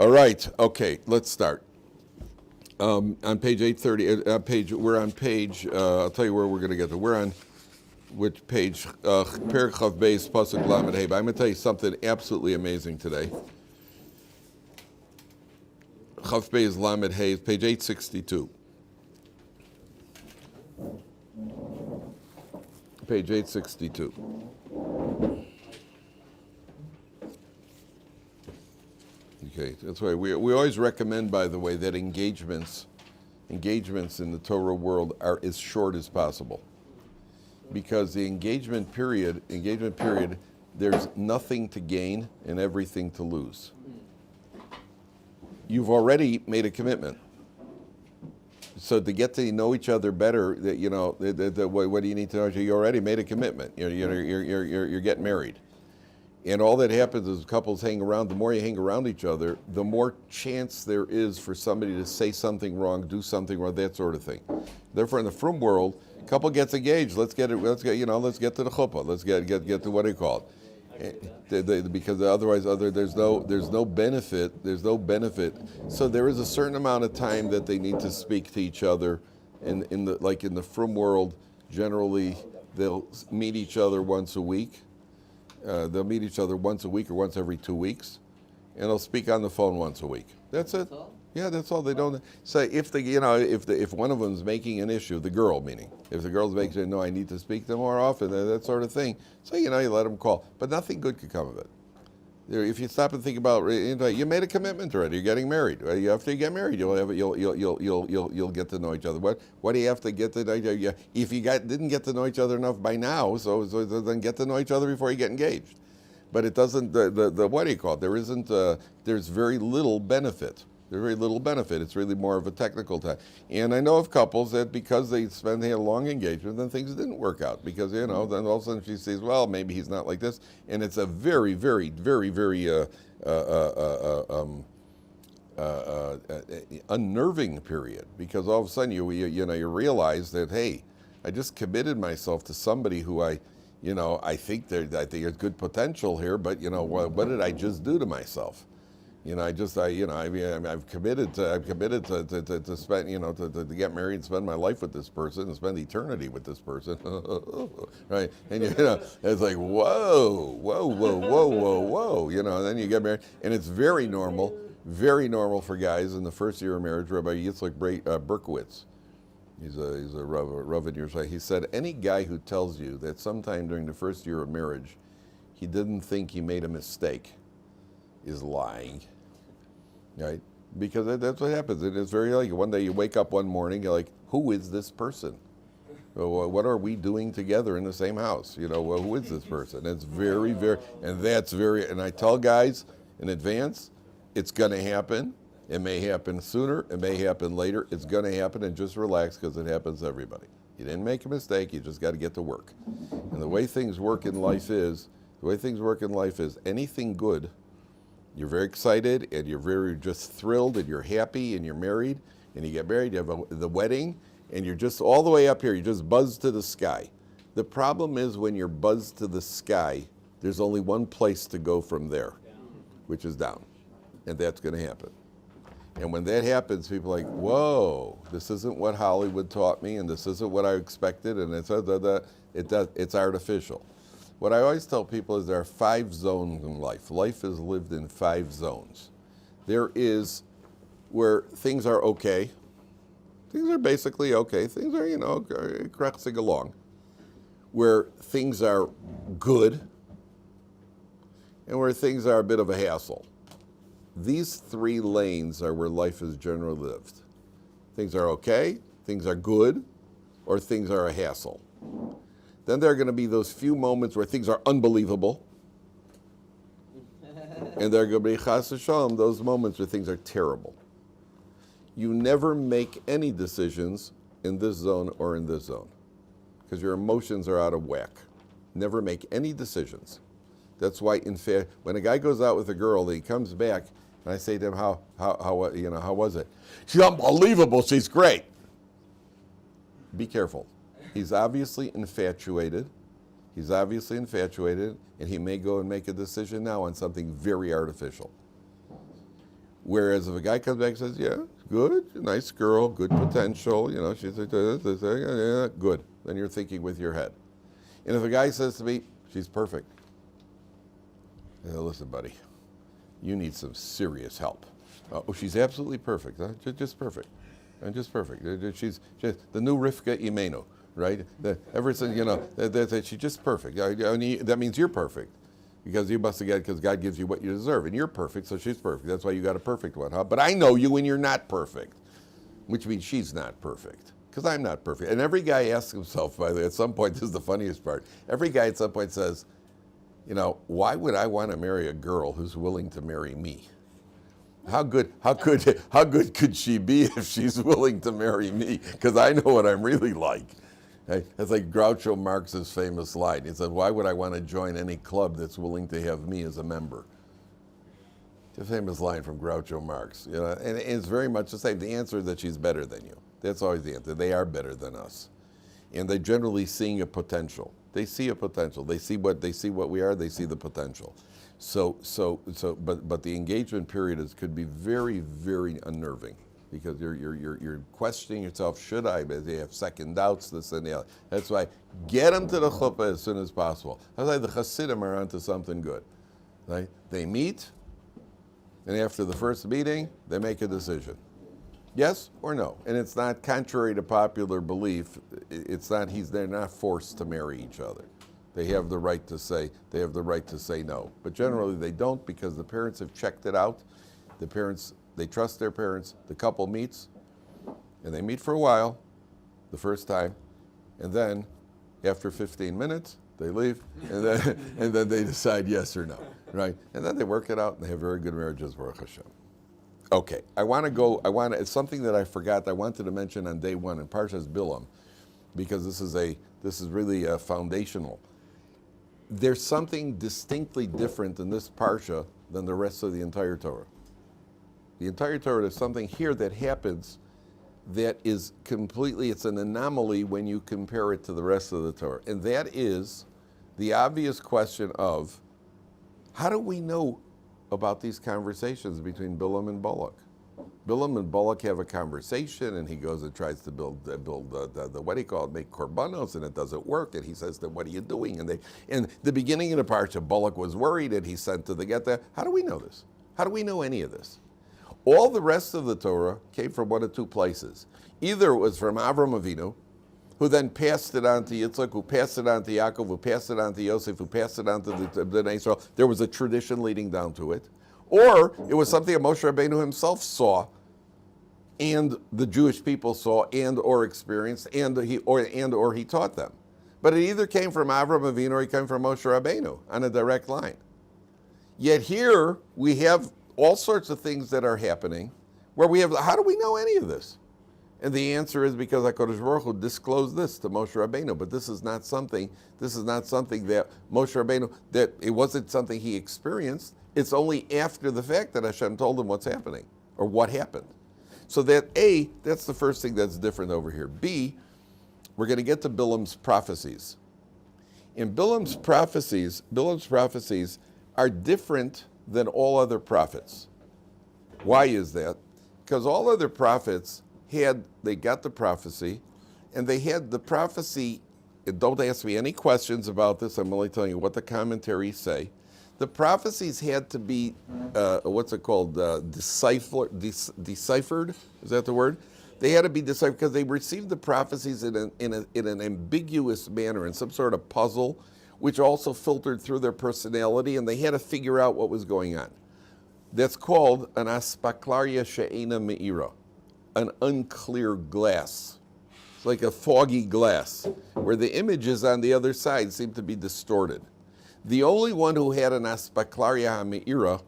All right. Okay. Let's start. On page 830, we're on page. I'll tell you where we're going to get to. We're on which page? Perek Chav Beis Pasuk Lamed Hey. But I'm going to tell you something absolutely amazing today. Chav Beis Lamed Hey, page 862. Page 862. Okay, that's why we always recommend, by the way, that engagements in the Torah world are as short as possible, because the engagement period, there's nothing to gain and everything to lose. You've already made a commitment, so to get to know each other better, what do you need to know? You already made a commitment. You're getting married. And all that happens is couples hang around. The more you hang around each other, the more chance there is for somebody to say something wrong, do something wrong, that sort of thing. Therefore, in the frum world, couple gets engaged. Let's get to the chuppah. Let's get to what do you call it? Because otherwise, there's no benefit. There's no benefit. So there is a certain amount of time that they need to speak to each other. And in the frum world, generally they'll meet each other once a week. They'll meet each other once a week or once every 2 weeks, and they'll speak on the phone once a week. That's it. Yeah, that's all. They don't say if one of them's making an issue, the girl meaning, if the girl's making, no, I need to speak to them more often, that sort of thing. So you let them call, but nothing good could come of it. If you stop and think about, you made a commitment already. You're getting married. After you get married, you'll get to know each other. What do you have to get to know each other? If you didn't get to know each other enough by now, so then get to know each other before you get engaged. But it doesn't. The what do you call it? There isn't. There's very little benefit. There's very little benefit. It's really more of a technical time. And I know of couples that because they had a long engagement, then things didn't work out. Because, then all of a sudden she sees, well, maybe he's not like this. And it's a very, very, very, very unnerving period. Because all of a sudden you realize that, hey, I just committed myself to somebody who I think there's good potential here, but, what did I just do to myself? I've committed to spend, to get married and spend my life with this person and spend eternity with this person, right? And it's like, whoa, and then you get married, and it's very normal for guys in the first year of marriage. Rabbi Yitzhak Berkowitz, he's a Rav in Yerushalayim. He said, any guy who tells you that sometime during the first year of marriage he didn't think he made a mistake is lying. Right? Because that's what happens. It's very one day you wake up one morning, you're like, who is this person? What are we doing together in the same house? Who is this person? It's very, very, and I tell guys in advance, it's going to happen. It may happen sooner. It may happen later. It's going to happen, and just relax because it happens to everybody. You didn't make a mistake. You just got to get to work. And the way things work in life is anything good, you're very excited and you're very just thrilled and you're happy and you're married and you get married, you have the wedding, and you're just all the way up here, you just buzz to the sky. The problem is when you're buzzed to the sky, there's only one place to go from there, which is down. And that's going to happen. And when that happens, people are like, whoa, this isn't what Hollywood taught me and this isn't what I expected, and it's artificial. What I always tell people is there are 5 zones in life. Life is lived in 5 zones. There is where things are okay. Things are basically okay. Things are, cruising along. Where things are good and where things are a bit of a hassle. These 3 lanes are where life is generally lived. Things are okay, things are good, or things are a hassle. Then there are going to be those few moments where things are unbelievable. And there are going to be chas v'shalom, those moments where things are terrible. You never make any decisions in this zone or in this zone because your emotions are out of whack. Never make any decisions. That's why, in fact, when a guy goes out with a girl, he comes back, and I say to him, how was it? She's unbelievable. She's great. Be careful. He's obviously infatuated. And he may go and make a decision now on something very artificial. Whereas if a guy comes back and says, yeah, good, nice girl, good potential, she's yeah, good. Then you're thinking with your head. And if a guy says to me, she's perfect. Listen, buddy, you need some serious help. Oh, she's absolutely perfect. Just perfect. Just perfect. She's the new Rivka Imenu, right? Ever since, she's just perfect. That means you're perfect. Because you must have got, because God gives you what you deserve. And you're perfect, so she's perfect. That's why you got a perfect one, huh? But I know you and you're not perfect, which means she's not perfect, because I'm not perfect. And every guy asks himself, by the way, at some point, this is the funniest part, every guy at some point says, why would I want to marry a girl who's willing to marry me? How good could she be if she's willing to marry me? Because I know what I'm really like. That's like Groucho Marx's famous line. He said, why would I want to join any club that's willing to have me as a member? It's a famous line from Groucho Marx. And it's very much the same. The answer is that she's better than you. That's always the answer. They are better than us. And they're generally seeing a potential. They see a potential. They see what we are, they see the potential. But the engagement period could be very, very unnerving. Because you're questioning yourself, should I? But they have second doubts, this and the other. That's why get them to the chuppah as soon as possible. That's why the Hasidim are onto something good. Right? They meet, and after the first meeting, they make a decision. Yes or no? And it's not contrary to popular belief. They're not forced to marry each other. They have the right to say no. But generally they don't, because the parents have checked it out. They trust their parents. The couple meets, and they meet for a while, the first time, and then after 15 minutes, they leave, and then they decide yes or no, right? And then they work it out, and they have very good marriages, Baruch Hashem. Okay, it's something that I forgot. I wanted to mention on day one in Parsha's Bilam, because this is really foundational. There's something distinctly different in this Parsha than the rest of the entire Torah. The entire Torah, there's something here that happens that is it's an anomaly when you compare it to the rest of the Torah. And that is the obvious question of, how do we know about these conversations between Bilam and Balak? Bilam and Balak have a conversation, and he goes and tries to build what do you call it, make korbanos, and it doesn't work. And he says to them, what are you doing? And in the beginning of the Parsha, Balak was worried, and he sent to the Geta. How do we know this? How do we know any of this? All the rest of the Torah came from one of two places. Either it was from Avram Avinu, who then passed it on to Yitzchak, who passed it on to Yaakov, who passed it on to Yosef, who passed it on to the Bnei Israel. There was a tradition leading down to it. Or it was something that Moshe Rabbeinu himself saw, and the Jewish people saw, and or experienced, and or he taught them. But it either came from Avram Avinu or it came from Moshe Rabbeinu on a direct line. Yet here we have all sorts of things that are happening where we have, how do we know any of this? And the answer is because HaKadosh Baruch Hu disclosed this to Moshe Rabbeinu, but this is not something that Moshe Rabbeinu, that it wasn't something he experienced. It's only after the fact that Hashem told him what's happening, or what happened. So that's the first thing that's different over here. B, we're going to get to Bilam's prophecies. And Bilam's prophecies are different than all other prophets. Why is that? Because all other prophets they got the prophecy, and they had the prophecy, and don't ask me any questions about this, I'm only telling you what the commentaries say. The prophecies had to be, deciphered, is that the word? They had to be deciphered because they received the prophecies in an ambiguous manner, in some sort of puzzle, which also filtered through their personality, and they had to figure out what was going on. That's called an aspaklaria she'ena me'ira, an unclear glass. It's like a foggy glass, where the images on the other side seem to be distorted. The only one who had an aspaklaria me'ira,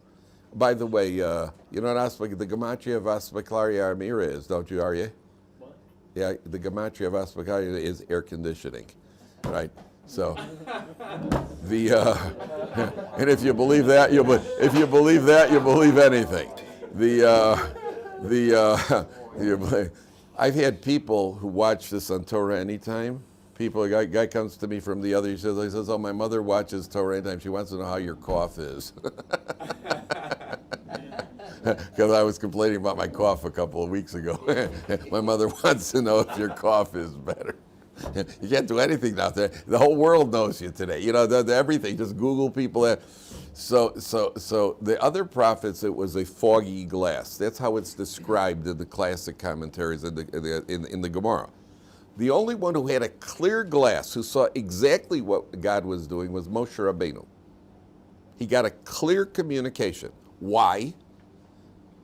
by the way, you know what the gematria of aspaklaria me'ira is, don't you, Aryeh? What? Yeah, the gematria of aspaklaria is air conditioning, right? So, and if you believe that, you believe anything. I've had people who watch this on Torah Anytime. A guy comes to me from the other, he says, oh, my mother watches Torah Anytime. She wants to know how your cough is. because I was complaining about my cough a couple of weeks ago. My mother wants to know if your cough is better. You can't do anything out there. The whole world knows you today. You know, everything. Just Google people. So the other prophets, it was a foggy glass. That's how it's described in the classic commentaries in the Gemara. The only one who had a clear glass, who saw exactly what God was doing, was Moshe Rabbeinu. He got a clear communication. Why?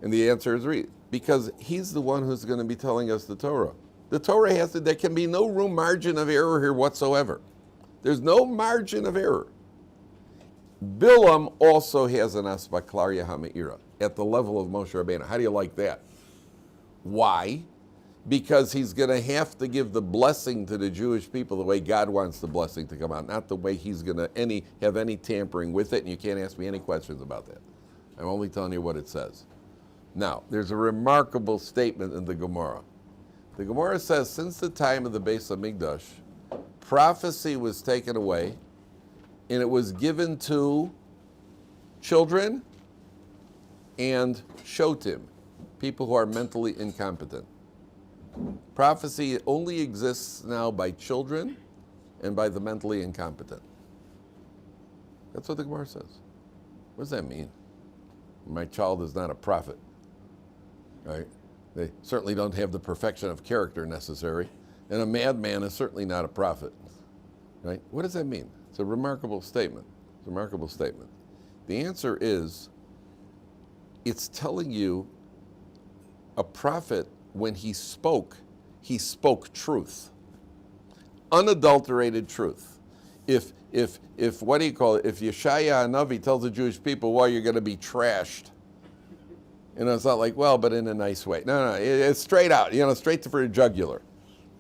And the answer is because he's the one who's going to be telling us the Torah. The Torah there can be no margin of error here whatsoever. There's no margin of error. Bilam also has an aspaklaria ha'me'ira at the level of Moshe Rabbeinu. How do you like that? Why? Because he's going to have to give the blessing to the Jewish people the way God wants the blessing to come out, not the way he's going to have any tampering with it, and you can't ask me any questions about that. I'm only telling you what it says. Now, there's a remarkable statement in the Gemara. The Gemara says, since the time of the Beis Hamikdash, prophecy was taken away, and it was given to children and shotim, people who are mentally incompetent. Prophecy only exists now by children and by the mentally incompetent. That's what the Gemara says. What does that mean? My child is not a prophet, right? They certainly don't have the perfection of character necessary, and a madman is certainly not a prophet, right? What does that mean? It's a remarkable statement. It's a remarkable statement. The answer is, it's telling you a prophet, when he spoke truth, unadulterated truth. If what do you call it? If Yeshaya Hanavi tells the Jewish people, well, you're going to be trashed, you know, it's not like, well, but in a nice way. No, it's straight out, you know, straight for the jugular.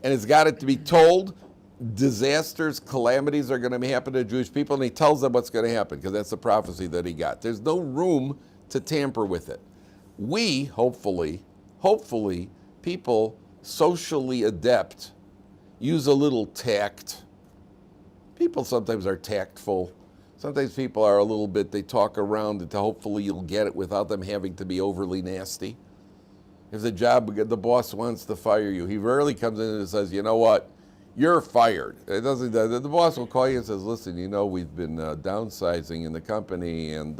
And it's got it to be told, disasters, calamities are going to happen to Jewish people, and he tells them what's going to happen, because that's the prophecy that he got. There's no room to tamper with it. We, hopefully, people socially adept use a little tact. People sometimes are tactful. Sometimes people are a little bit, they talk around it to hopefully you'll get it without them having to be overly nasty. If the boss wants to fire you, he rarely comes in and says, you know what, you're fired. It doesn't. The boss will call you and says, listen, you know, we've been downsizing in the company, and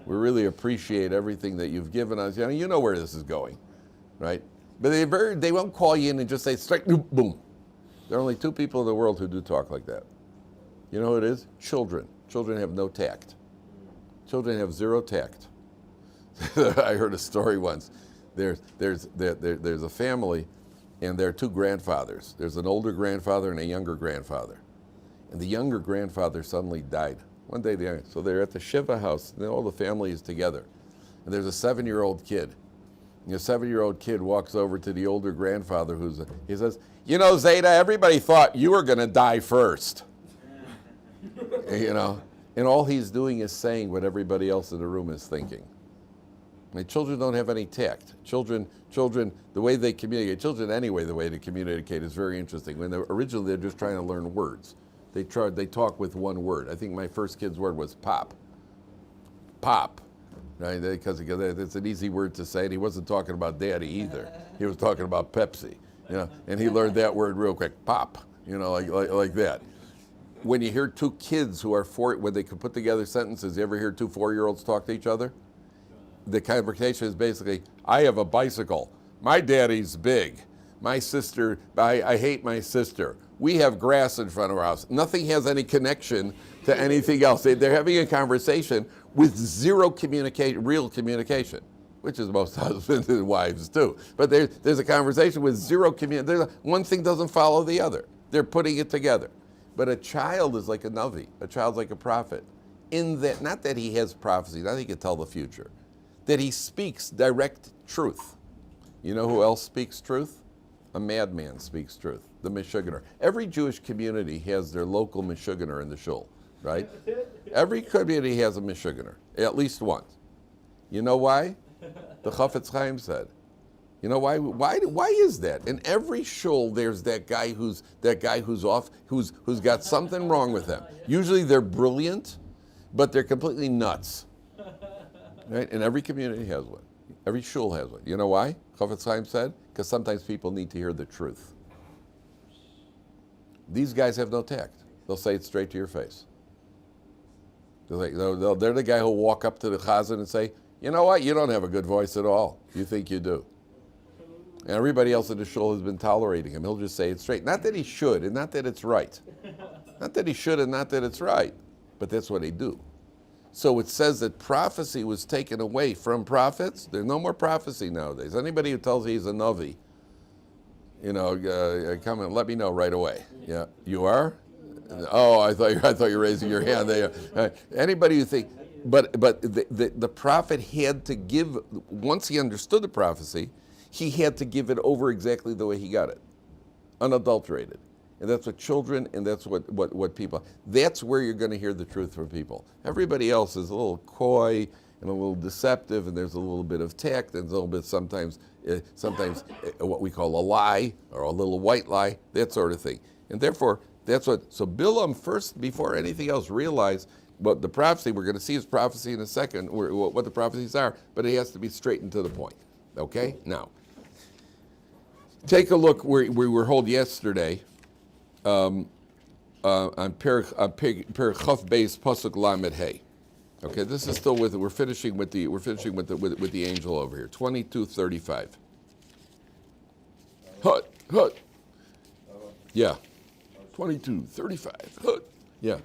we really appreciate everything that you've given us. You know where this is going, right? But they won't call you in and just say, straight, boom. There are only two people in the world who do talk like that. You know who it is? Children. Children have no tact. Children have zero tact. I heard a story once. There's a family, and there are two grandfathers. There's an older grandfather and a younger grandfather. And the younger grandfather suddenly died. One day, so they're at the Shiva house, and all the family is together. And there's a 7-year-old kid. And the 7-year-old kid walks over to the older grandfather, he says, you know, Zeta, everybody thought you were going to die first. You know, and all he's doing is saying what everybody else in the room is thinking. I mean, children don't have any tact. Children, the way they communicate, children anyway, the way they communicate is very interesting. Originally they're just trying to learn words. They talk with one word. I think my first kid's word was pop. Pop. Right? Because it's an easy word to say, and he wasn't talking about daddy either. He was talking about Pepsi. You know, and he learned that word real quick. Pop. You know, like that. When you hear two kids who are when they can put together sentences, you ever hear two 4-year-olds talk to each other? The conversation is basically, I have a bicycle. My daddy's big. My sister, I hate my sister. We have grass in front of our house. Nothing has any connection to anything else. They're having a conversation with zero real communication, which is most husbands and wives too. But there's a conversation with zero communication. One thing doesn't follow the other. They're putting it together. But a child is like a navi. A child's like a prophet. In that, not that he has prophecy, not that he can tell the future, that he speaks direct truth. You know who else speaks truth? A madman speaks truth, the Meshuggah. Every Jewish community has their local Meshuggah in the shul, right? Every community has a Meshuggah, at least one. You know why? The Chafetz Chaim said. You know why? Why is that? In every shul, there's that guy who's off, who's got something wrong with them. Usually they're brilliant, but they're completely nuts. Right? And every community has one. Every shul has one. You know why? Chafetz Chaim said, because sometimes people need to hear the truth. These guys have no tact. They'll say it straight to your face. They're the guy who'll walk up to the chazan and say, you know what, you don't have a good voice at all. You think you do. And everybody else in the shul has been tolerating him. He'll just say it straight. Not that he should, and not that it's right. Not that he should, and not that it's right. But that's what they do. So it says that prophecy was taken away from prophets. There's no more prophecy nowadays. Anybody who tells you he's a Navi, come and let me know right away. Yeah, you are? Oh, I thought you were raising your hand there. Anybody who think, but the prophet had to give, once he understood the prophecy, he had to give it over exactly the way he got it, unadulterated. And that's what children, and that's what people, that's where you're going to hear the truth from people. Everybody else is a little coy and a little deceptive, and there's a little bit of tact, and a little bit sometimes what we call a lie, or a little white lie, that sort of thing. And therefore, so Bilam first, before anything else, realized what the prophecy, we're going to see his prophecy in a second, what the prophecies are, but it has to be straight to the point. Okay? Now, take a look where we were held yesterday on Perich Chaf Beis Pasuk Lamed Hey. Okay, this is still we're finishing with the angel over here. 22:35. Hut. Yeah. 22:35. Hut. Yeah.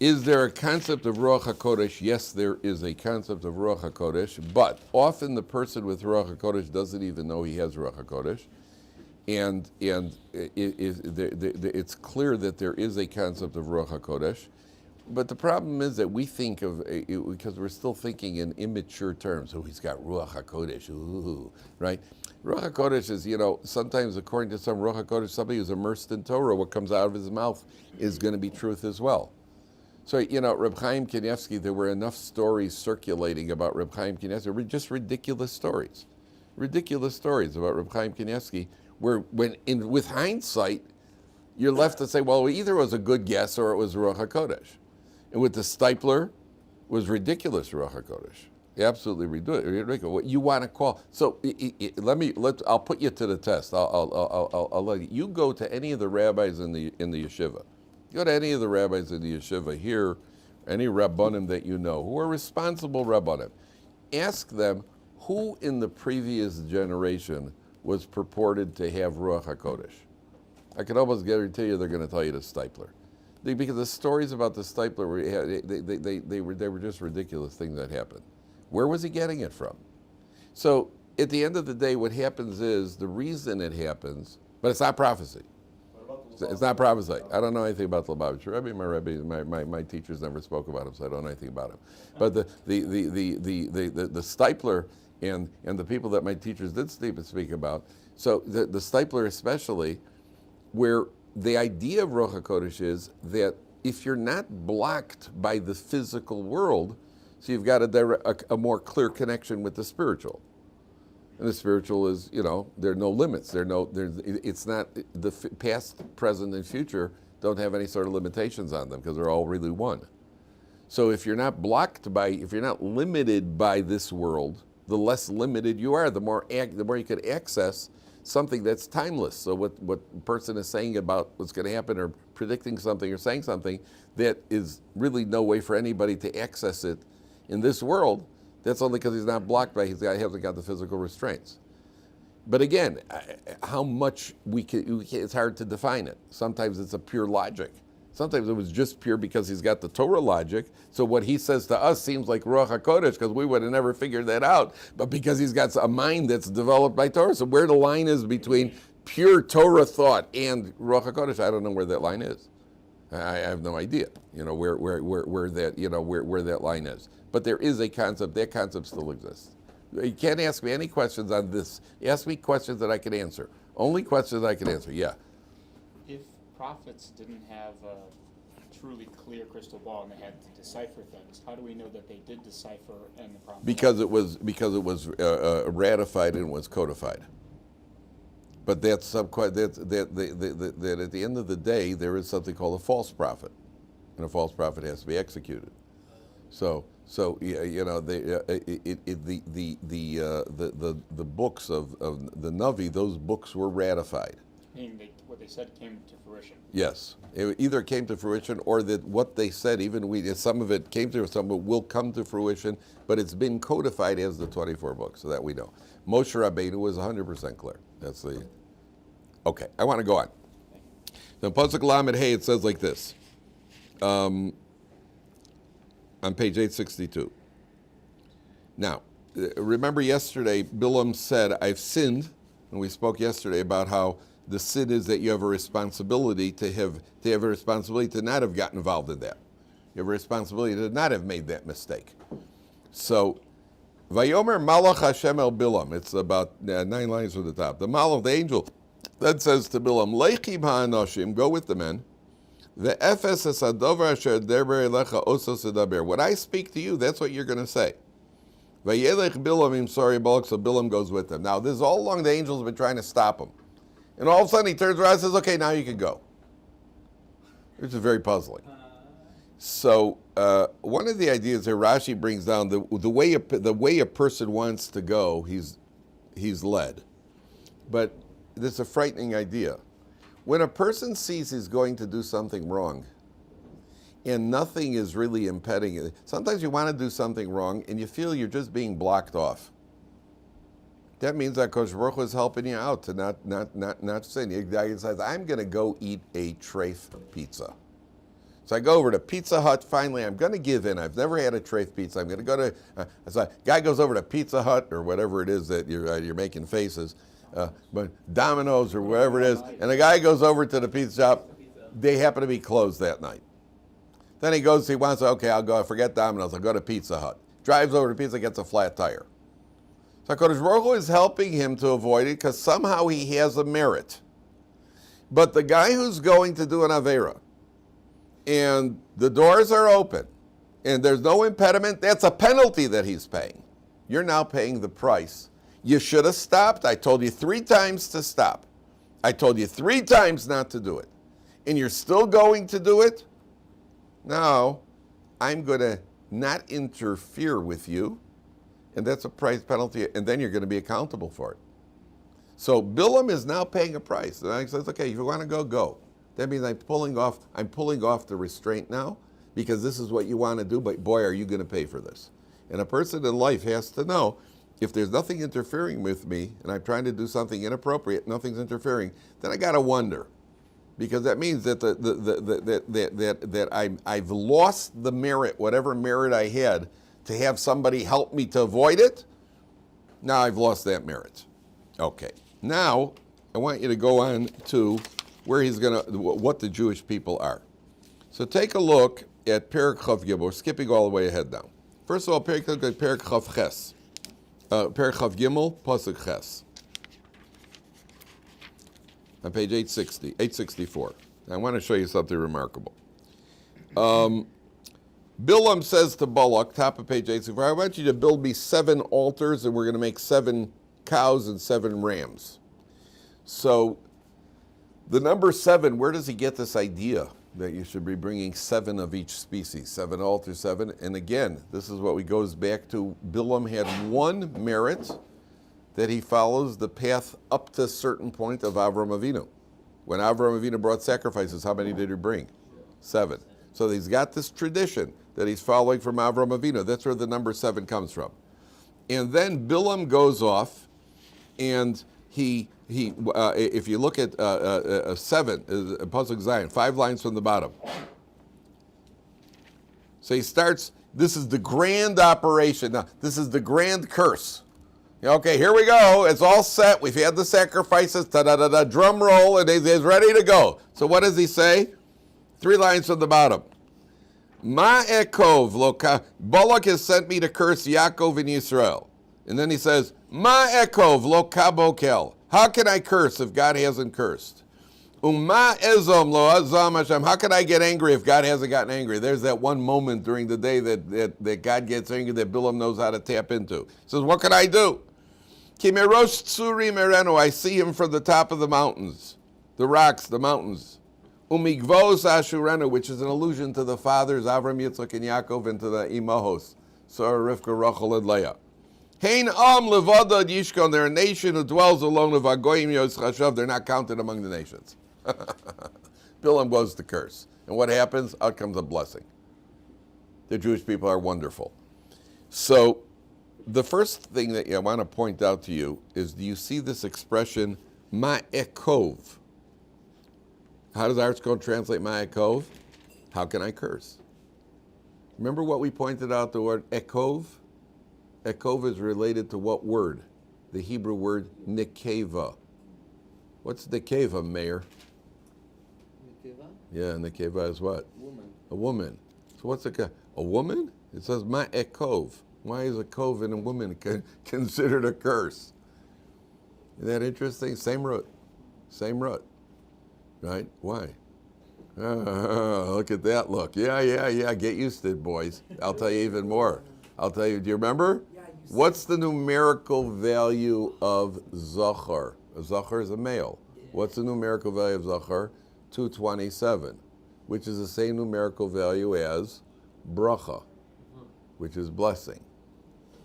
Is there a concept of Ruach Hakodesh? Yes, there is a concept of Ruach Hakodesh, but often the person with Ruach Hakodesh doesn't even know he has Ruach Hakodesh, and it's clear that there is a concept of Ruach Hakodesh, but the problem is that we think of, because we're still thinking in immature terms, he's got Ruach Hakodesh, right? Ruach Hakodesh is, sometimes according to some Ruach Hakodesh, somebody who's immersed in Torah, what comes out of his mouth is going to be truth as well. So, Reb Chaim Kanievsky, there were enough stories circulating about Reb Chaim Kanievsky, just ridiculous stories about Reb Chaim Kanievsky, where with hindsight, you're left to say, well, either it was a good guess or it was Ruach HaKodesh. And with the Stipler, it was ridiculous Ruach HaKodesh. Absolutely ridiculous. What you want to call. So I'll put you to the test. I'll let you go to any of the rabbis in the yeshiva. Go to any of the rabbis in the yeshiva here, any rabbanim that you know, who are responsible rabbanim. Ask them who in the previous generation was purported to have Ruach HaKodesh. I can almost guarantee you they're going to tell you the Stipler. Because the stories about the Stipler, they were just ridiculous things that happened. Where was he getting it from? So at the end of the day, what happens is, the reason it happens, but it's not prophecy. It's not prophecy. I don't know anything about the Lubavitcher Rebbe. My teachers never spoke about him, so I don't know anything about him. But the Stipler and the people that my teachers did speak about. So the Stipler especially, where the idea of Ruach HaKodesh is that if you're not blocked by the physical world, so you've got a more clear connection with the spiritual. And the spiritual is, there are no limits. It's not, the past, present, and future don't have any sort of limitations on them because they're all really one. So if you're not if you're not limited by this world, the less limited you are, the more you could access something that's timeless. So what a person is saying about what's going to happen, or predicting something or saying something, that is really no way for anybody to access it in this world. That's only because he's not blocked by, he hasn't got the physical restraints. But again, how much it's hard to define it. Sometimes it's a pure logic. Sometimes it was just pure because he's got the Torah logic. So what he says to us seems like Ruach HaKodesh, because we would have never figured that out. But because he's got a mind that's developed by Torah. So where the line is between pure Torah thought and Ruach HaKodesh, I don't know where that line is. I have no idea, where that line is. But there is a concept. That concept still exists. You can't ask me any questions on this. Ask me questions that I can answer. Only questions I can answer. Yeah. If prophets didn't have a truly clear crystal ball and they had to decipher things, how do we know that they did decipher and the prophet? Because it was ratified and was codified. But that at the end of the day, there is something called a false prophet, and a false prophet has to be executed. So So the books of the Navi, those books were ratified. Meaning what they said came to fruition. Yes, it either came to fruition or that what they said, some of it came to, some of it will come to fruition, but it's been codified as the 24 books, so that we know. Moshe Rabbeinu was 100% clear. That's the. Okay, I want to go on. The Pasuk Lamed Hey, it says like this. On page 862. Now, remember yesterday, Bilam said, I've sinned, and we spoke yesterday about how the sin is that you have a responsibility to not have gotten involved in that. You have a responsibility to not have made that mistake. So, Vayomer Malach Hashem el Bilam, it's about 9 lines from the top. The Malach, the angel, then says to Bilam, Leichim ha'anoshim, go with the men. What I speak to you, that's what you're going to say. Bilam, sorry, Balak, so Bilam goes with them. Now, this is all along the angels have been trying to stop him. And all of a sudden he turns around and says, okay, now you can go. Which is very puzzling. So, one of the ideas here, Rashi brings down, the way a person wants to go, he's led. But this is a frightening idea. When a person sees he's going to do something wrong, and nothing is really impeding it, sometimes you want to do something wrong, and you feel you're just being blocked off. That means that Kosh Baruch Hu is helping you out to not sin. The guy says, I'm going to go eat a treif pizza. So I go over to Pizza Hut. Finally, I'm going to give in. I've never had a treif pizza. I'm going to go to. So guy goes over to Pizza Hut or whatever it is that you're making faces. But Domino's or wherever it is, and the guy goes over to the pizza shop. They happen to be closed that night. Then he wants to, okay, I'll go, forget Domino's, I'll go to Pizza Hut. Drives over to Pizza, gets a flat tire. So HaKadosh Baruch Hu is helping him to avoid it because somehow he has a merit. But the guy who's going to do an Avera, and the doors are open, and there's no impediment, that's a penalty that he's paying. You're now paying the price. You should have stopped. I told you 3 times to stop. I told you 3 times not to do it. And you're still going to do it? Now, I'm going to not interfere with you, and that's a price penalty, and then you're going to be accountable for it. So Bilam is now paying a price. And I says, okay, if you want to go, go. That means I'm pulling off the restraint now, because this is what you want to do, but boy, are you going to pay for this. And a person in life has to know, if there's nothing interfering with me, and I'm trying to do something inappropriate, nothing's interfering, then I got to wonder, because that means that I've lost the merit, whatever merit I had, to have somebody help me to avoid it. Now I've lost that merit. Okay. Now I want you to go on to where what the Jewish people are. So take a look at Perek Chav Gimel. We're skipping all the way ahead now. First of all, Perek Chav Ches. Perek Chav Gimel, Pasuk Ches. On page 864. I want to show you something remarkable. Bilam says to Balak, top of page 864, I want you to build me 7 altars, and we're going to make 7 cows and 7 rams. So the number 7, where does he get this idea that you should be bringing 7 of each species? 7 altars, 7. And again, this is what goes back to Bilam had one merit, that he follows the path up to a certain point of Avram Avinu. When Avram Avinu brought sacrifices, how many did he bring? 7. So he's got this tradition that he's following from Avram Avinu. That's where the number 7 comes from. And then Bilam goes off, and if you look at 7, Pasuk Zion, 5 lines from the bottom. So he starts, this is the grand operation. Now, this is the grand curse. Okay, here we go. It's all set. We've had the sacrifices, da-da-da-da, drum roll, and he's ready to go. So what does he say? 3 lines from the bottom. Ma ekov loka. Balak has sent me to curse Yaakov and Yisrael. And then he says, Ma ekov lo kabokel. How can I curse if God hasn't cursed? Uma ezom lo azam Hashem. How can I get angry if God hasn't gotten angry? There's that one moment during the day that God gets angry that Bilam knows how to tap into. He says, what can I do? Ki merosh tsuri merenu. I see him from the top of the mountains, the rocks, the mountains. Umigvos ashurenu, which is an allusion to the fathers, Avram, Yitzchak, and Yaakov, and to the imahos. Sarah, Rivka, Rachel, and Leah. Hein am levada yishkon. They're a nation who dwells alone of Agoyim Yos Chashav. They're not counted among the nations. Bilam goes to curse. And what happens? Out comes a blessing. The Jewish people are wonderful. So the first thing that I want to point out to you is, do you see this expression, ma'ekov? How does our code translate ma'ekov? How can I curse? Remember what we pointed out, the word ekov? Ekov is related to what word? The Hebrew word nekeva. What's nekeva, Mayor? Nekeva? Yeah, nekeva is what? Woman. A woman. So what's a woman? It says ma'ekov. Why is a kov in a woman considered a curse? Isn't that interesting? Same root. Same root. Right? Why? Look at that look. Yeah. Get used to it, boys. I'll tell you even more. I'll tell you, do you remember? What's the numerical value of zachar? A zachar is a male. What's the numerical value of zachar? 227, which is the same numerical value as bracha, which is blessing.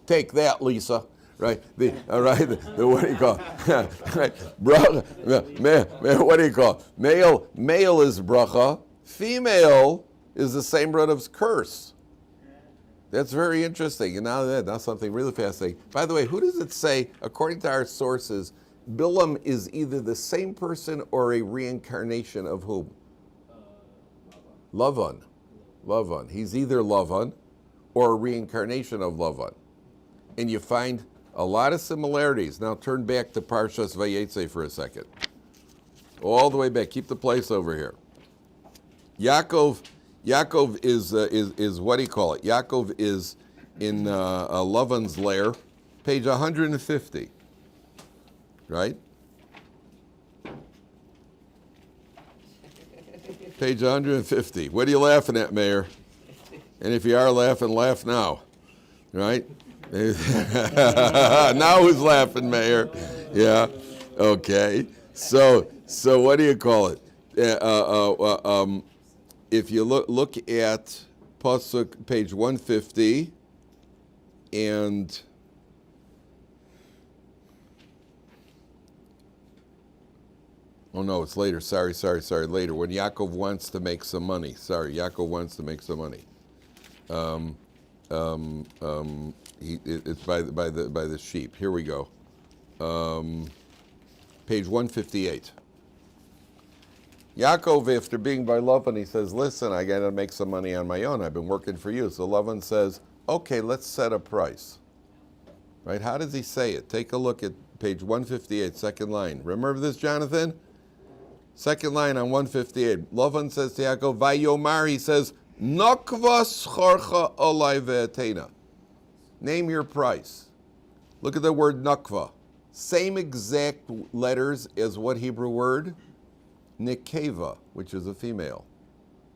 Take that, Lisa. Right? What do you call it? Right? Bracha, man, what do you call it? Male is bracha. Female is the same root of curse. That's very interesting. And now something really fascinating. By the way, who does it say, according to our sources, Bilam is either the same person or a reincarnation of whom? Lavan. He's either Lavan or a reincarnation of Lavan. And you find a lot of similarities. Now turn back to Parshas Vayetze for a second. All the way back. Keep the place over here. Yaakov is what do you call it? Yaakov is in Lavan's lair, page 150. Right? Page 150. What are you laughing at, Mayor? And if you are laughing, laugh now. Right? Now who's laughing, Mayor? Yeah. Okay. So what do you call it? If you look at Pasuk, page 150, and oh no, it's later. Sorry. Later, when Yaakov wants to make some money. Yaakov wants to make some money. It's by the sheep. Here we go. Page 158. Yaakov, after being by Lavan, he says, listen, I got to make some money on my own. I've been working for you. So Lavan says, okay, let's set a price. Right? How does he say it? Take a look at page 158, second line. Remember this, Jonathan? Second line on 158. Lavan says to Yaakov, Vayomar, he says, Nakva scharcha olai ve'atena. Name your price. Look at the word nakva. Same exact letters as what Hebrew word? Nekeva, which is a female.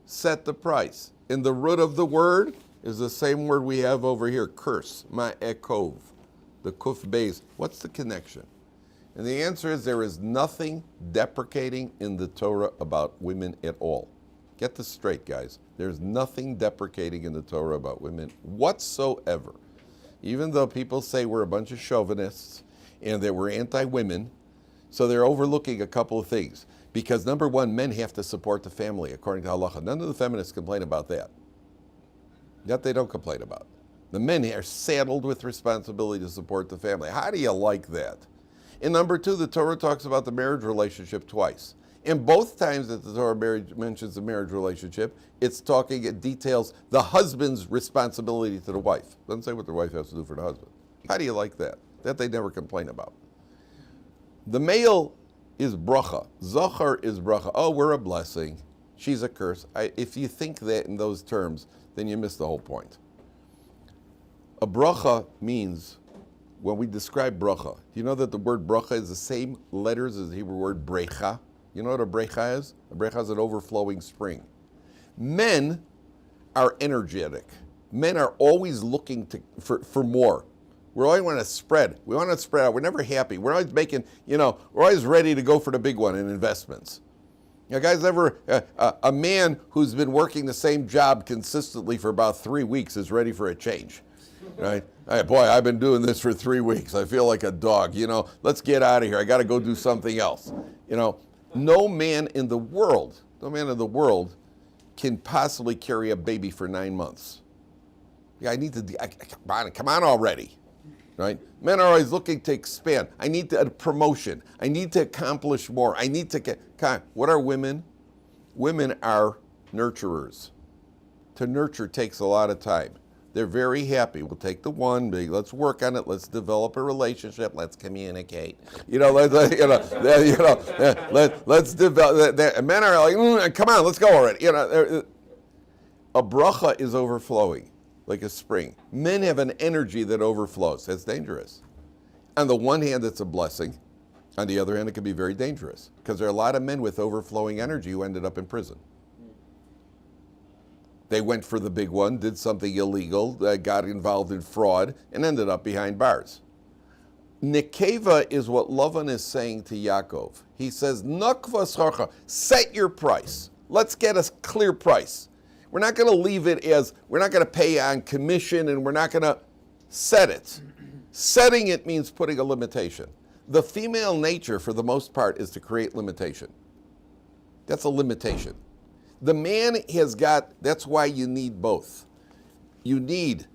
Set the price. And the root of the word is the same word we have over here, curse, ma'ekov, the kuf beis. What's the connection? And the answer is there is nothing deprecating in the Torah about women at all. Get this straight, guys. There's nothing deprecating in the Torah about women whatsoever. Even though people say we're a bunch of chauvinists and that we're anti-women, so they're overlooking a couple of things. Because number one, men have to support the family according to halacha. None of the feminists complain about that. That they don't complain about. The men are saddled with responsibility to support the family. How do you like that? And number two, the Torah talks about the marriage relationship twice. And both times that the Torah mentions the marriage relationship, it details the husband's responsibility to the wife. It doesn't say what the wife has to do for the husband. How do you like that? That they never complain about. The male is bracha. Zachar is bracha. Oh, we're a blessing. She's a curse. If you think that in those terms, then you miss the whole point. A bracha means, when we describe bracha, you know that the word bracha is the same letters as the Hebrew word brecha? You know what a brecha is? A brecha is an overflowing spring. Men are energetic. Men are always looking for more. We always want to spread. We want to spread out. We're never happy. We're always making, we're always ready to go for the big one in investments. Guys, a man who's been working the same job consistently for about 3 weeks is ready for a change. right? Hey, boy, I've been doing this for 3 weeks. I feel like a dog. Let's get out of here. I got to go do something else. No man in the world can possibly carry a baby for 9 months. Yeah, come on already, right? Men are always looking to expand. I need a promotion. I need to accomplish more. I need to what are women? Women are nurturers. To nurture takes a lot of time. They're very happy. We'll take the one, let's work on it, let's develop a relationship, let's communicate. Let's develop that. Men are like, come on, let's go already. A bracha is overflowing like a spring. Men have an energy that overflows. That's dangerous. On the one hand, it's a blessing. On the other hand, it can be very dangerous because there are a lot of men with overflowing energy who ended up in prison. They went for the big one, did something illegal, got involved in fraud, and ended up behind bars. Nekeva is what Lavan is saying to Yaakov. He says, Nakva sarcha, set your price. Let's get a clear price. We're not going to leave it as, we're not going to pay on commission, and we're not going to set it. Setting it means putting a limitation. The female nature, for the most part, is to create limitation. That's a limitation. The man has got, that's why you need both. You need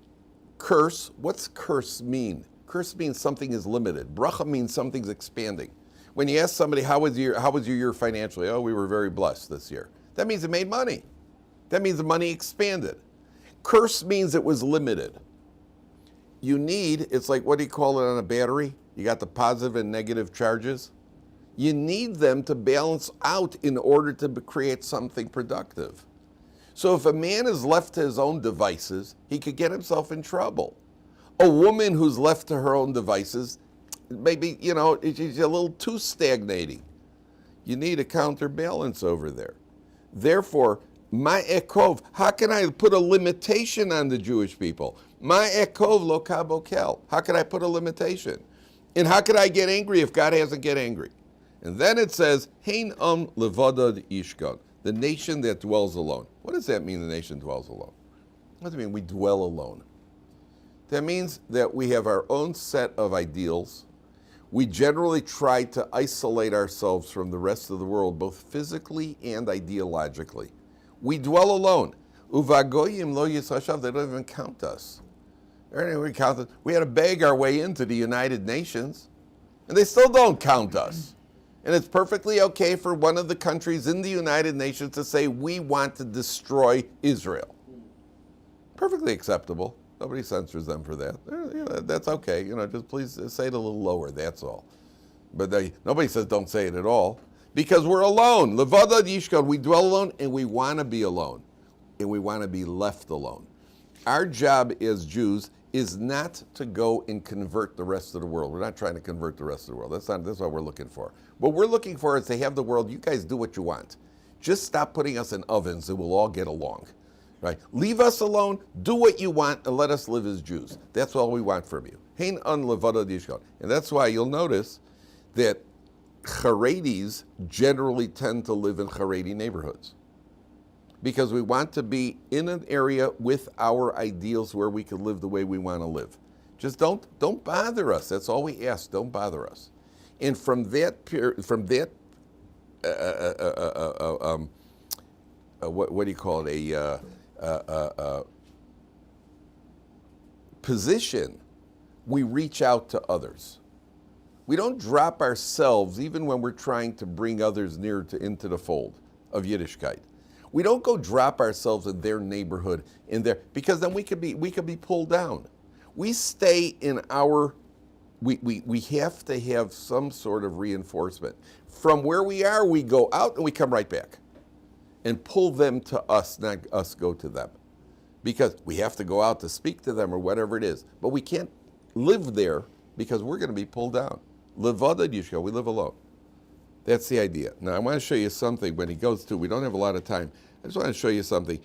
curse. What's curse mean? Curse means something is limited. Bracha means something's expanding. When you ask somebody, how was your year financially? Oh, we were very blessed this year. That means it made money. That means the money expanded. Curse means it was limited. You need, it's like, what do you call it on a battery? You got the positive and negative charges. You need them to balance out in order to create something productive. So if a man is left to his own devices, he could get himself in trouble. A woman who's left to her own devices, maybe, she's a little too stagnating. You need a counterbalance over there. Therefore, my ekov, how can I put a limitation on the Jewish people? My ekov lo kabokel. How can I put a limitation? And how can I get angry if God hasn't get angry? And then it says, Hein levadad ishkan, the nation that dwells alone. What does that mean, the nation dwells alone? What does it mean, we dwell alone? That means that we have our own set of ideals. We generally try to isolate ourselves from the rest of the world, both physically and ideologically. We dwell alone. Uvagoyim lo yisashav, they don't even count us. We had to beg our way into the United Nations, and they still don't count us. And it's perfectly okay for one of the countries in the United Nations to say, we want to destroy Israel. Perfectly acceptable. Nobody censors them for that. That's okay. Just please say it a little lower, that's all. But nobody says don't say it at all. Because we're alone. Levada yishkon, we dwell alone, and we want to be alone. And we want to be left alone. Our job as Jews is not to go and convert the rest of the world. We're not trying to convert the rest of the world. That's what we're looking for. What we're looking for is to have the world, you guys do what you want. Just stop putting us in ovens and we'll all get along. Right? Leave us alone, do what you want, and let us live as Jews. That's all we want from you. Hein an levada dishkon. And that's why you'll notice that Haredis generally tend to live in Haredi neighborhoods. Because we want to be in an area with our ideals where we can live the way we want to live. Just don't bother us. That's all we ask. Don't bother us. And from that what do you call it? Position, we reach out to others. We don't drop ourselves even when we're trying to bring others near into the fold of Yiddishkeit. We don't go drop ourselves in their neighborhood because then we could be pulled down. We stay in our. We have to have some sort of reinforcement. From where we are, we go out and we come right back, and pull them to us, not us go to them, because we have to go out to speak to them or whatever it is. But we can't live there because we're going to be pulled down. Levada yishka, we live alone. That's the idea. Now, I want to show you something when he goes to, we don't have a lot of time. I just want to show you something.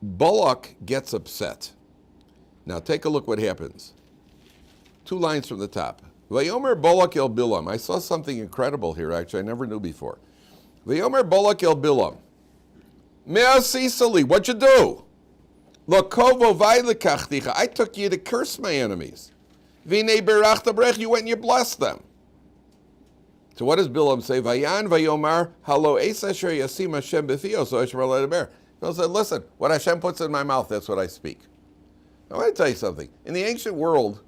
Balak gets upset. Now, take a look what happens. 2 lines from the top. Vayomer Balak el Bilam. I saw something incredible here, actually, I never knew before. Vayomer Balak el Bilam. Me'asisali, what'd you do? Lokovo vaylekachticha. I took you to curse my enemies. Vine berachta brech. You went and you blessed them. So what does Bilam say? Vayan vayomar halo es asher yasim Hashem b'fio so Hashem le'daber. Bilam said, listen, what Hashem puts in my mouth, that's what I speak. I want to tell you something. In the ancient world,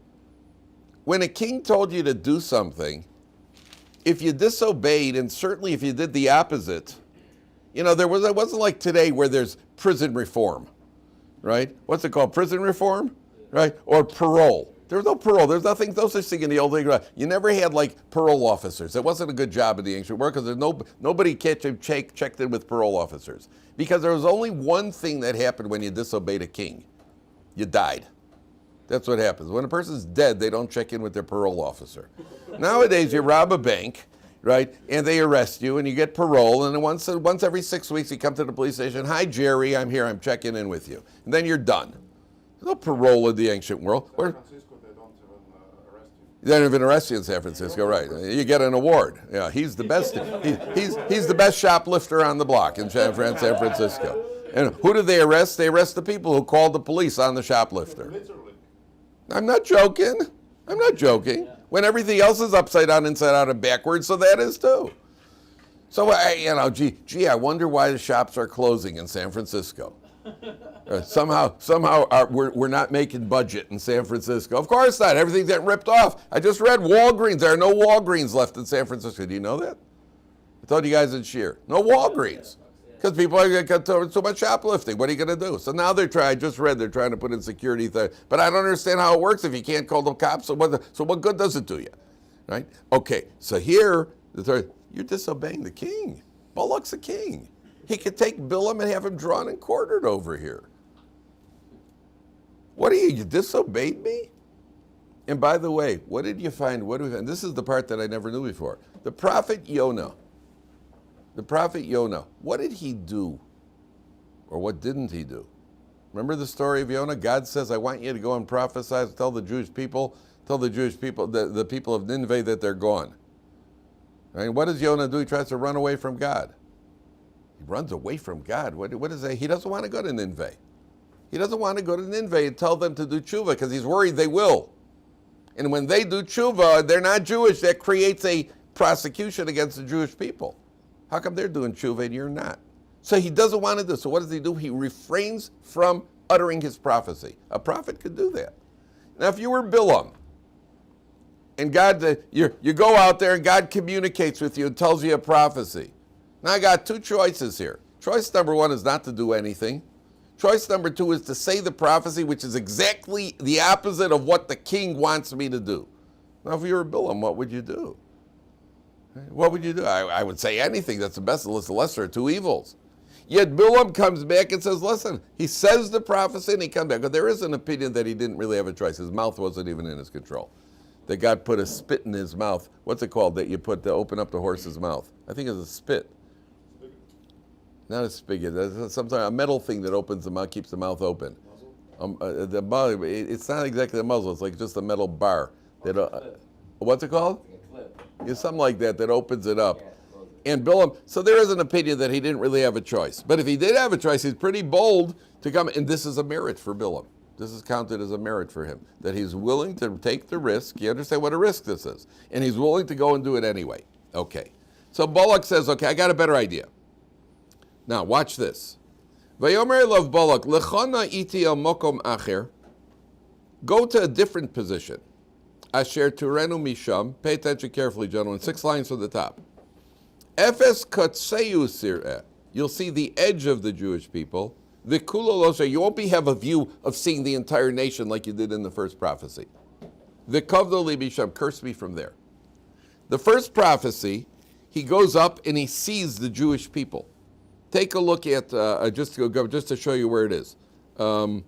when a king told you to do something, if you disobeyed, and certainly if you did the opposite, it wasn't like today where there's prison reform, right? What's it called? Prison reform, right? Or parole. There was no parole. There's no such thing in the old days. You never had like parole officers. It wasn't a good job in the ancient world because nobody checked in with parole officers. Because there was only one thing that happened when you disobeyed a king. You died. That's what happens. When a person's dead, they don't check in with their parole officer. Nowadays, you rob a bank, right, and they arrest you, and you get parole, and then once every 6 weeks, you come to the police station, hi, Jerry, I'm here, I'm checking in with you. And then you're done. There's no parole in the ancient world. San Francisco, they don't even arrest you. They don't even arrest you in San Francisco, right? You get an award. Yeah, he's the best. He's the best shoplifter on the block in San Francisco. And who do they arrest? They arrest the people who called the police on the shoplifter. Literally. I'm not joking. When everything else is upside down, inside out, and backwards, so that is too. So I wonder why the shops are closing in San Francisco. Somehow we're not making budget in San Francisco. Of course not. Everything's getting ripped off. I just read Walgreens. There are no Walgreens left in San Francisco. Do you know that? I told you guys in Sheer. No Walgreens. Because people are got too much shoplifting. What are you going to do? So now they're trying to put in security there. But I don't understand how it works if you can't call the cops. So what good does it do you? Right? Okay, so here, you're disobeying the king. Balak's a king. He could take Bilam and have him drawn and quartered over here. What are you disobeyed me? And by the way, what did you find? This is the part that I never knew before. The prophet Yona. What did he do? Or what didn't he do? Remember the story of Yona? God says, I want you to go and prophesy, tell the Jewish people, the people of Nineveh that they're gone. Right? What does Yona do? He tries to run away from God. He runs away from God. What is that? He doesn't want to go to Nineveh. He doesn't want to go to Nineveh and tell them to do tshuva because he's worried they will. And when they do tshuva, they're not Jewish. That creates a prosecution against the Jewish people. How come they're doing tshuva and you're not? So he doesn't want to do. So what does he do? He refrains from uttering his prophecy. A prophet could do that. Now, if you were Bilam, and God, you go out there and God communicates with you and tells you a prophecy. Now I got two choices here. Choice number one is not to do anything. Choice number two is to say the prophecy, which is exactly the opposite of what the king wants me to do. Now, if you were Bilam, what would you do? What would you do? I would say anything. That's the best. It's the lesser of two evils. Yet Bilam comes back and says, listen, he says the prophecy and he comes back. But there is an opinion that he didn't really have a choice. His mouth wasn't even in his control. That God put a spit in his mouth. What's it called that you put to open up the horse's mouth? I think it's a spit. Not a spigot. That's sometimes a metal thing that opens the mouth, keeps the mouth open. It's not exactly a muzzle. It's like just a metal bar. What's it called? It's something like that opens it up. And Bilam, so there is an opinion that he didn't really have a choice. But if he did have a choice, he's pretty bold to come, and this is a merit for Bilam. This is counted as a merit for him, that he's willing to take the risk. You understand what a risk this is? And he's willing to go and do it anyway. Okay. So Balak says, okay, I got a better idea. Now, watch this. Vayomer love Balak, lechana iti el mokom acher. Go to a different position. Asher turenu misham. Pay attention carefully, gentlemen. 6 lines from the top. Efes katseu sir'eh. You'll see the edge of the Jewish people. V'kulo losher. You won't have a view of seeing the entire nation like you did in the first prophecy. V'kavdo li misham. Curse me from there. The first prophecy, he goes up and he sees the Jewish people. Take a look at, just to show you where it is. One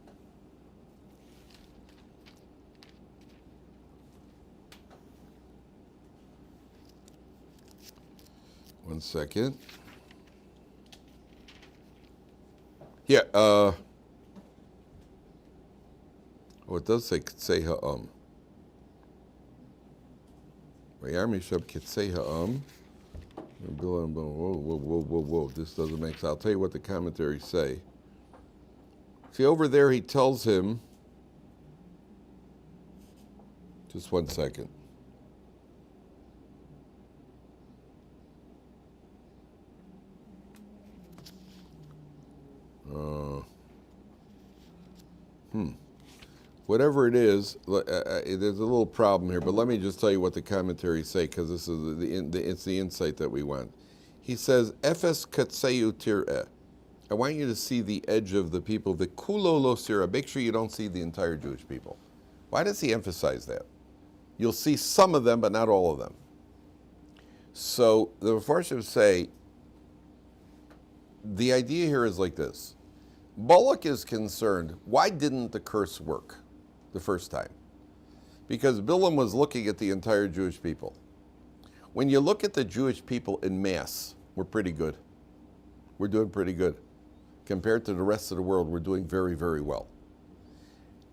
second. Yeah, it does say Kitsei Ha'am. Vayarmishab Kitsei Ha'am. Whoa. This doesn't make sense. I'll tell you what the commentaries say. See, over there he tells him, just one second. Whatever it is, there's a little problem here, but let me just tell you what the commentaries say, because this is it's the insight that we want. He says, "Efes katseu tir'eh." I want you to see the edge of the people. The kulo lo sira. Make sure you don't see the entire Jewish people. Why does he emphasize that? You'll see some of them, but not all of them. So the Mefarshim say, the idea here is like this. Balak is concerned, why didn't the curse work the first time? Because Bilam was looking at the entire Jewish people. When you look at the Jewish people in mass, we're pretty good. We're doing pretty good. Compared to the rest of the world, we're doing very, very well.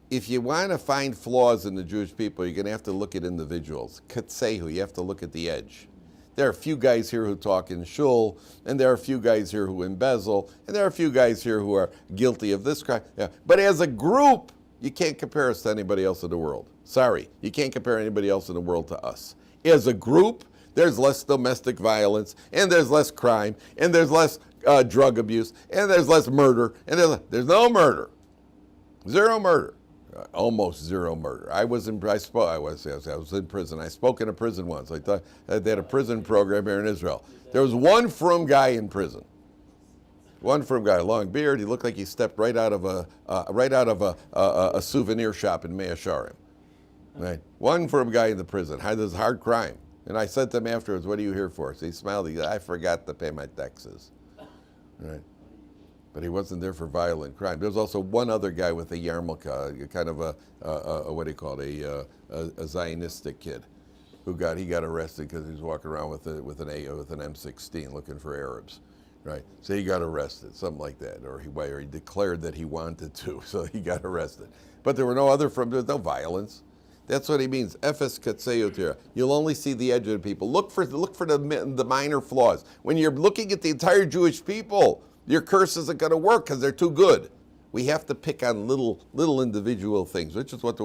If you want to find flaws in the Jewish people, you're going to have to look at individuals. Katsehu, you have to look at the edge. There are a few guys here who talk in shul, and there are a few guys here who embezzle, and there are a few guys here who are guilty of this crime. Yeah. But as a group, you can't compare us to anybody else in the world. Sorry, you can't compare anybody else in the world to us. As a group, there's less domestic violence, and there's less crime, and there's less drug abuse, and there's less murder, and there's no murder. Zero murder. Almost zero murder. I was in prison. I spoke in a prison once. I thought they had a prison program here in Israel. There was one frum guy in prison. One frum guy, long beard. He looked like he stepped right out of a souvenir shop in Mea Shearim. Right? One frum guy in the prison. This is hard crime. And I said to him afterwards, "What are you here for?" So he smiled. He said, "I forgot to pay my taxes." Right? But he wasn't there for violent crime. There was also one other guy with a yarmulke, kind of what do you call it, a Zionistic kid, who got arrested because he was walking around with an M16 looking for Arabs, right? So he got arrested, something like that, or he declared that he wanted to, so he got arrested. But there were there's no violence. That's what he means. Efes katseu tir'eh. You'll only see the edge of the people. Look for the minor flaws. When you're looking at the entire Jewish people, your curse isn't going to work because they're too good. We have to pick on little individual things, which is what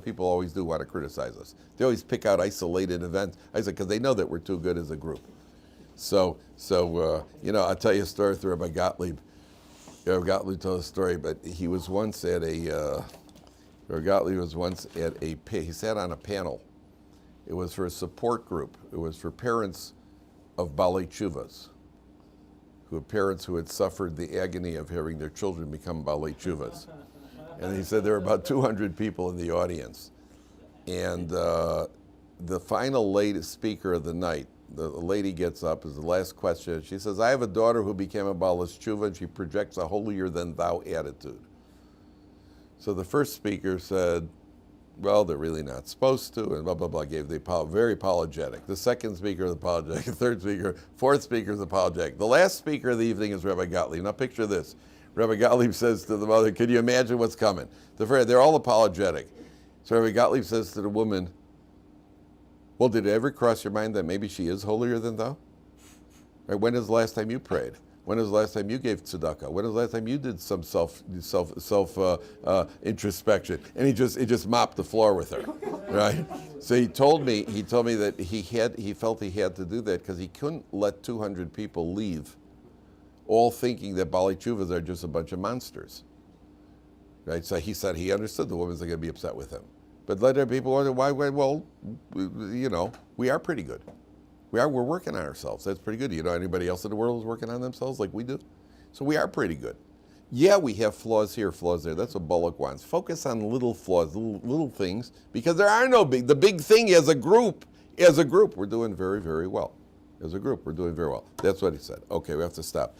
people always do want to criticize us. They always pick out isolated events. I said, because they know that we're too good as a group. So I'll tell you a story through Rabbi Gottlieb. Rabbi Gottlieb told a story, but he was once at he sat on a panel. It was for a support group. It was for parents of Balei Tshuvas, parents who had suffered the agony of having their children become Balei Tshuvas. And he said there were about 200 people in the audience. And the final speaker of the night, the lady gets up, is the last question. She says, "I have a daughter who became a Balei Tshuva, and she projects a holier-than-thou attitude." So the first speaker said, "Well, they're really not supposed to," and blah, blah, blah, very apologetic. The second speaker is apologetic, the third speaker, fourth speaker is apologetic. The last speaker of the evening is Rabbi Gottlieb. Now picture this. Rabbi Gottlieb says to the mother, "Can you imagine what's coming?" They're all apologetic. So Rabbi Gottlieb says to the woman, "Well, did it ever cross your mind that maybe she is holier than thou? Right? When is the last time you prayed? When was the last time you gave tzedakah? When was the last time you did some self introspection?" And he just mopped the floor with her, right? So he told me that he felt he had to do that because he couldn't let 200 people leave, all thinking that Balei Tshuvas are just a bunch of monsters, right? So he said he understood the woman's going to be upset with him, but let people wonder why. Well, we are pretty good. We're working on ourselves. That's pretty good. Anybody else in the world is working on themselves like we do? So we are pretty good. Yeah, we have flaws here, flaws there. That's what Balak wants. Focus on little flaws, little things, because there are no big. The big thing as a group, we're doing very, very well. As a group, we're doing very well. That's what he said. Okay, we have to stop.